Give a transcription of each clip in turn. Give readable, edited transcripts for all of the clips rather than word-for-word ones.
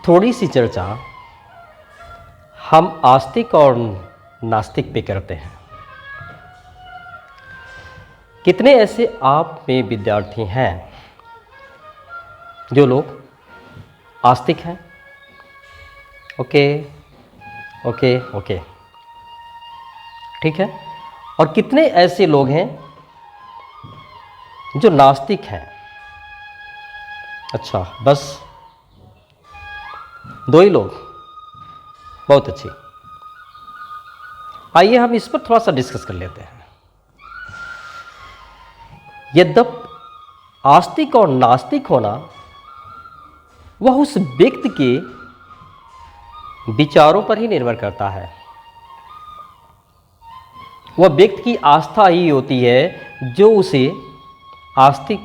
थोड़ी सी चर्चा हम आस्तिक और नास्तिक पे करते हैं। कितने ऐसे आप में विद्यार्थी हैं जो लोग आस्तिक हैं? ओके ओके ओके, ठीक है। और कितने ऐसे लोग हैं जो नास्तिक हैं? अच्छा, बस 2 ही लोग, बहुत अच्छी। आइए हम इस पर थोड़ा सा डिस्कस कर लेते हैं। यद्यप आस्तिक और नास्तिक होना वह उस व्यक्ति के विचारों पर ही निर्भर करता है। वह व्यक्ति की आस्था ही होती है जो उसे आस्तिक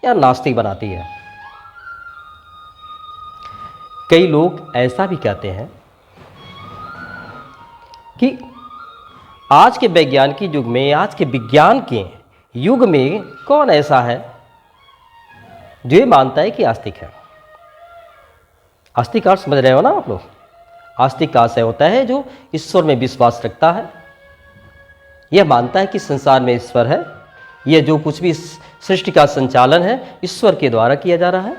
या नास्तिक बनाती है। कई लोग ऐसा भी कहते हैं कि आज के वैज्ञानिक युग में, आज के विज्ञान के युग में कौन ऐसा है जो ये मानता है कि आस्तिक है। आस्तिक अर्थ समझ रहे हो ना आप लोग? आस्तिक का आशय होता है जो ईश्वर में विश्वास रखता है, यह मानता है कि संसार में ईश्वर है, यह जो कुछ भी सृष्टि का संचालन है ईश्वर के द्वारा किया जा रहा है।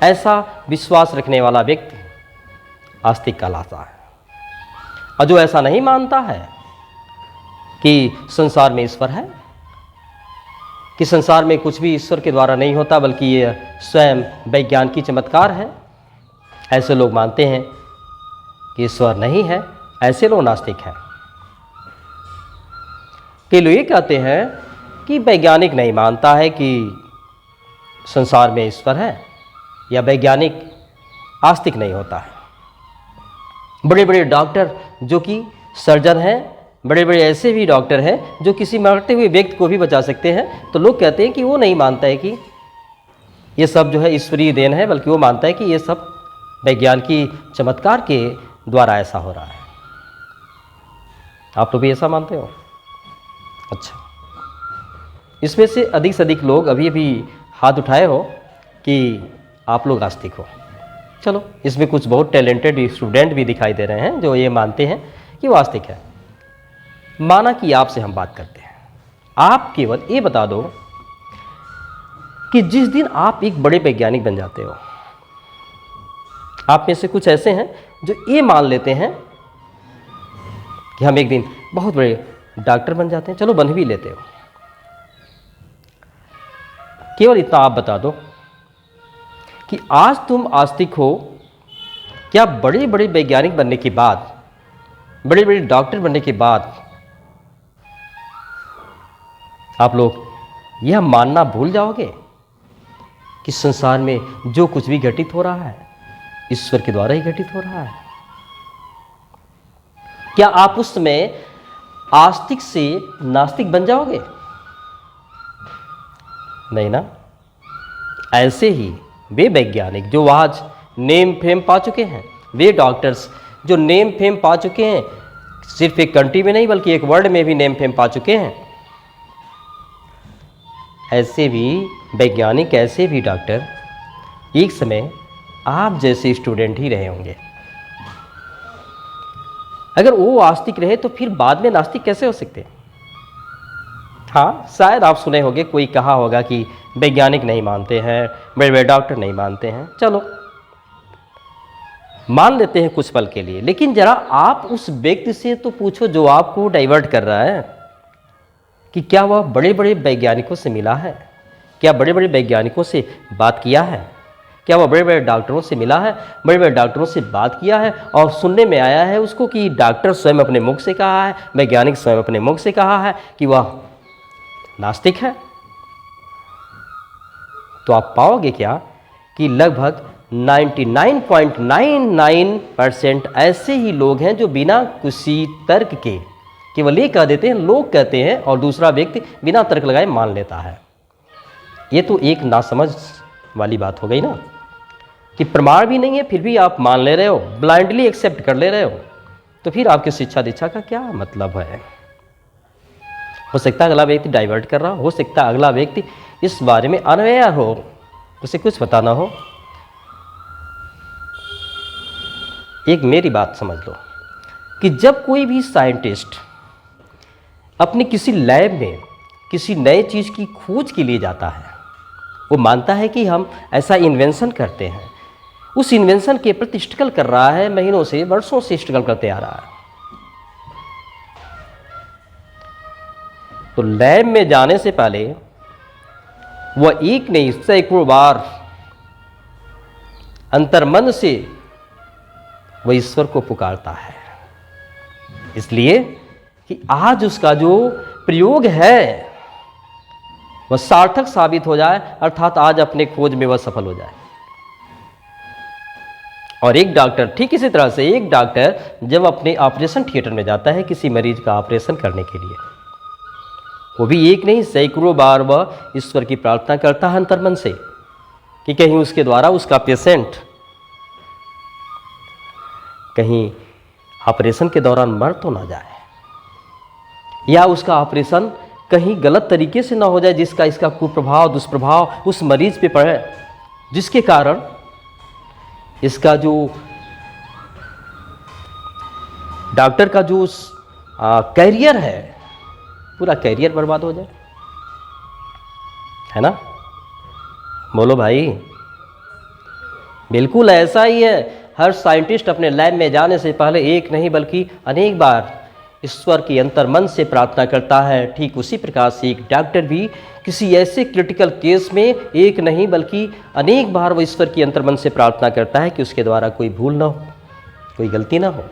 ऐसा विश्वास रखने वाला व्यक्ति आस्तिक कहलाता है। और जो ऐसा नहीं मानता है कि संसार में ईश्वर है, कि संसार में कुछ भी ईश्वर के द्वारा नहीं होता बल्कि ये स्वयं विज्ञान की चमत्कार है, ऐसे लोग मानते हैं कि ईश्वर नहीं है, ऐसे लोग नास्तिक हैं। कई लोग ये कहते हैं कि वैज्ञानिक नहीं मानता है कि संसार में ईश्वर है, या वैज्ञानिक आस्तिक नहीं होता है। बड़े बड़े डॉक्टर जो कि सर्जन हैं, बड़े बड़े ऐसे भी डॉक्टर हैं जो किसी मरते हुए व्यक्ति को भी बचा सकते हैं, तो लोग कहते हैं कि वो नहीं मानता है कि ये सब जो है ईश्वरीय देन है, बल्कि वो मानता है कि ये सब विज्ञान की चमत्कार के द्वारा ऐसा हो रहा है। आप लोग भी ऐसा मानते हो? अच्छा, इसमें से अधिक लोग अभी अभी हाथ उठाए हो कि आप लोग आस्तिक हो। चलो, इसमें कुछ बहुत टैलेंटेड स्टूडेंट भी दिखाई दे रहे हैं जो ये मानते हैं कि वो आस्तिक है। माना कि आपसे हम बात करते हैं, आप केवल ये बता दो कि जिस दिन आप एक बड़े वैज्ञानिक बन जाते हो, आप में से कुछ ऐसे हैं जो ये मान लेते हैं कि हम एक दिन बहुत बड़े डॉक्टर बन जाते हैं, चलो बन भी लेते हो। केवल इतना आप बता दो कि आज तुम आस्तिक हो, क्या बड़े बड़े वैज्ञानिक बनने के बाद, बड़े बड़े डॉक्टर बनने के बाद आप लोग यह मानना भूल जाओगे कि संसार में जो कुछ भी घटित हो रहा है ईश्वर के द्वारा ही घटित हो रहा है? क्या आप उस समय आस्तिक से नास्तिक बन जाओगे? नहीं ना। ऐसे ही वे वैज्ञानिक जो आज नेम फेम पा चुके हैं, वे डॉक्टर्स जो नेम फेम पा चुके हैं, सिर्फ एक कंट्री में नहीं बल्कि एक वर्ल्ड में भी नेम फेम पा चुके हैं, ऐसे भी वैज्ञानिक, ऐसे भी डॉक्टर एक समय आप जैसे स्टूडेंट ही रहे होंगे। अगर वो आस्तिक रहे तो फिर बाद में नास्तिक कैसे हो सकते? हाँ, शायद आप सुने होंगे, कोई कहा होगा कि वैज्ञानिक नहीं मानते हैं, बड़े बड़े डॉक्टर नहीं मानते हैं। चलो मान लेते हैं कुछ पल के लिए, लेकिन जरा आप उस व्यक्ति से तो पूछो जो आपको डाइवर्ट कर रहा है कि क्या वह बड़े बड़े वैज्ञानिकों से मिला है, क्या बड़े बड़े वैज्ञानिकों से बात किया है, क्या वह बड़े बड़े डॉक्टरों से मिला है, बड़े बड़े डॉक्टरों से बात किया है और सुनने में आया है उसको कि डॉक्टर स्वयं अपने मुख से कहा है, वैज्ञानिक स्वयं अपने मुख से कहा है कि वह नास्तिक है? तो आप पाओगे क्या कि लगभग 99.99% ऐसे ही लोग हैं जो बिना किसी तर्क के केवल ये कह देते हैं, लोग कहते हैं, और दूसरा व्यक्ति बिना तर्क लगाए मान लेता है। ये तो एक नासमझ वाली बात हो गई ना, कि प्रमाण भी नहीं है फिर भी आप मान ले रहे हो, ब्लाइंडली एक्सेप्ट कर ले रहे हो, तो फिर आपकी शिक्षा दीक्षा का क्या मतलब है? हो सकता है अगला व्यक्ति डाइवर्ट कर रहा हो सकता है अगला व्यक्ति इस बारे में अनअवेयर हो, उसे कुछ पता ना हो। एक मेरी बात समझ लो कि जब कोई भी साइंटिस्ट अपनी किसी लैब में किसी नए चीज़ की खोज के लिए जाता है, वो मानता है कि हम ऐसा इन्वेंशन करते हैं, उस इन्वेंशन के प्रति स्ट्रगल कर रहा है, महीनों से वर्षों से स्ट्रगल करते आ रहा है। तो लैब में जाने से पहले वह एक नहीं सैकड़ों बार अंतर्मन से वह ईश्वर को पुकारता है, इसलिए कि आज उसका जो प्रयोग है वह सार्थक साबित हो जाए, अर्थात आज अपने खोज में वह सफल हो जाए। और एक डॉक्टर ठीक इसी तरह से एक डॉक्टर जब अपने ऑपरेशन थिएटर में जाता है किसी मरीज का ऑपरेशन करने के लिए, वो भी एक नहीं सैकड़ों बार वह ईश्वर की प्रार्थना करता है अंतर्मन से कि कहीं उसके द्वारा उसका पेशेंट कहीं ऑपरेशन के दौरान मर तो ना जाए, या उसका ऑपरेशन कहीं गलत तरीके से ना हो जाए जिसका इसका कुप्रभाव दुष्प्रभाव उस मरीज पे पड़े, जिसके कारण इसका जो डॉक्टर का जो कैरियर है पूरा कैरियर बर्बाद हो जाए, है ना? बोलो भाई, बिल्कुल ऐसा ही है। हर साइंटिस्ट अपने लैब में जाने से पहले एक नहीं बल्कि अनेक बार ईश्वर की अंतर्मन से प्रार्थना करता है। ठीक उसी प्रकार से एक डॉक्टर भी किसी ऐसे क्रिटिकल केस में एक नहीं बल्कि अनेक बार वो ईश्वर की अंतर्मन से प्रार्थना करता है कि उसके द्वारा कोई भूल ना हो, कोई गलती ना हो।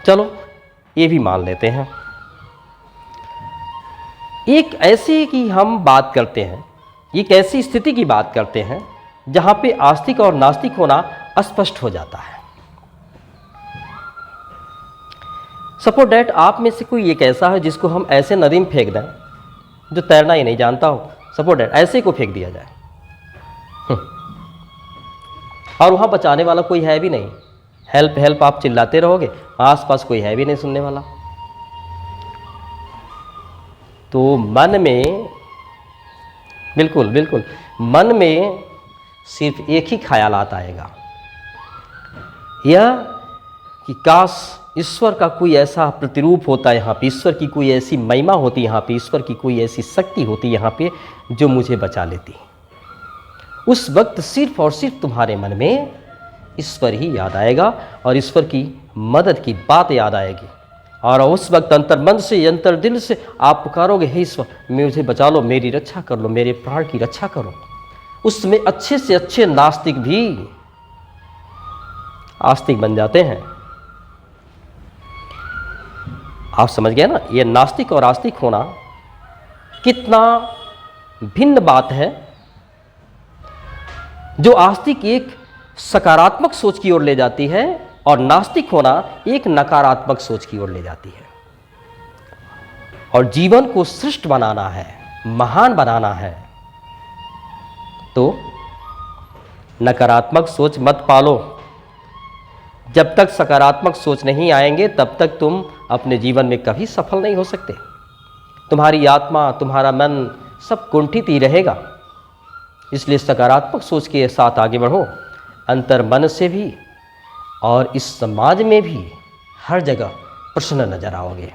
चलो ये भी मान लेते हैं। एक ऐसी की हम बात करते हैं, एक ऐसी स्थिति की बात करते हैं जहां पे आस्तिक और नास्तिक होना स्पष्ट हो जाता है। सपोज डैट आप में से कोई एक ऐसा है जिसको हम ऐसे नदी में फेंक दें जो तैरना ही नहीं जानता हो, सपोज डैट ऐसे को फेंक दिया जाए और वहाँ बचाने वाला कोई है भी नहीं, हेल्प हेल्प आप चिल्लाते रहोगे, आसपास कोई है भी नहीं सुनने वाला, तो मन में बिल्कुल बिल्कुल मन में सिर्फ एक ही ख्यालात आएगा, यह कि काश ईश्वर का कोई ऐसा प्रतिरूप होता यहाँ पे, ईश्वर की कोई ऐसी महिमा होती यहाँ पे, ईश्वर की कोई ऐसी शक्ति होती यहाँ पे जो मुझे बचा लेती। उस वक्त सिर्फ और सिर्फ तुम्हारे मन में ईश्वर ही याद आएगा और ईश्वर की मदद की बात याद आएगी, और उस वक्त अंतर्मन से अंतर्दिल से आप पुकारोगे, हे ईश्वर मुझे बचा लो, मेरी रक्षा कर लो, मेरे प्राण की रक्षा करो। उसमें अच्छे से अच्छे नास्तिक भी आस्तिक बन जाते हैं। आप समझ गए ना, ये नास्तिक और आस्तिक होना कितना भिन्न बात है। जो आस्तिक एक सकारात्मक सोच की ओर ले जाती है और नास्तिक होना एक नकारात्मक सोच की ओर ले जाती है। और जीवन को श्रेष्ठ बनाना है, महान बनाना है, तो नकारात्मक सोच मत पालो। जब तक सकारात्मक सोच नहीं आएंगे तब तक तुम अपने जीवन में कभी सफल नहीं हो सकते। तुम्हारी आत्मा, तुम्हारा मन सब कुंठित ही रहेगा। इसलिए सकारात्मक सोच के साथ आगे बढ़ो, अंतर मन से भी और इस समाज में भी हर जगह प्रसन्न नजर आओगे।